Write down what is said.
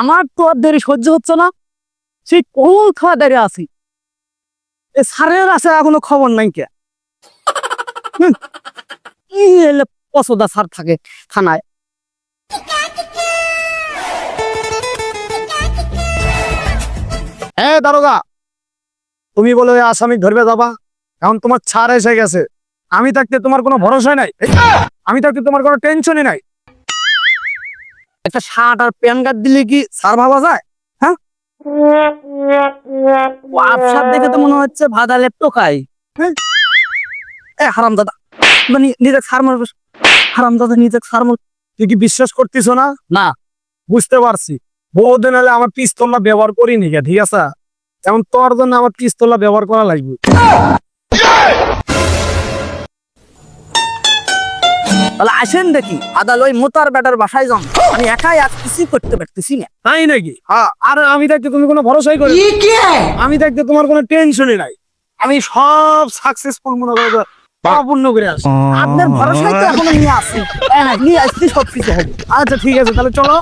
আমার তো আর দেরি সহ্য হচ্ছে না, সেই কোন খাওয়া দাঁড়িয়ে আছি, এ স্যারের আছে এখনো খবর নাই কে? কি এলে পছন্দা স্যার থাকে থানায়। হ্যাঁ দারোগা, তুমি বলে ওই আসামি ধরবে যাবা, এখন তোমার ছাড় এসে গেছে। আমি থাকতে তোমার কোনো ভরসাই নাই, আমি থাকতে তোমার কোনো টেনশনই নাই। একটা শার্ট আর প্যান্ট কার্ড দিলে কি স্যার ভাবা যায়? হ্যাঁ, আফসার দেখে তো মনে হচ্ছে ভাদালের টোকাই। এ হারাম দাদা, মানে নিজে ছাড় মারবে, হারাম দাদা নিজে ছাড় মার। তুই কি বিশ্বাস করতিস না? না, বুঝতে পারছি। বহুদিন হলে আমার পিস্তলটা ব্যবহার করিনি গে, ঠিক আছে? এখন তোর জন্য আমার পিস্তলটা ব্যবহার করা লাগবে। তাহলে আসেন দেখি আদাল ওই মোতার বেটার বাসায় যান, আমি একাই আর কিছুই করতে পারতেছি না। তাই নাকি? হ্যাঁ, আর আমি থাকতে তুমি কোনো ভরসাই করি, আমি থাকতে তোমার কোনো টেনশনই নাই। আমি সব সাকসেসফুল মনে করবো, পূর্ণ করে আসি। আপনার ভরসায় তো এখনো নিয়ে আসি, নিয়ে আসছি সব কিছু হবে। আচ্ছা ঠিক আছে, তাহলে চলো।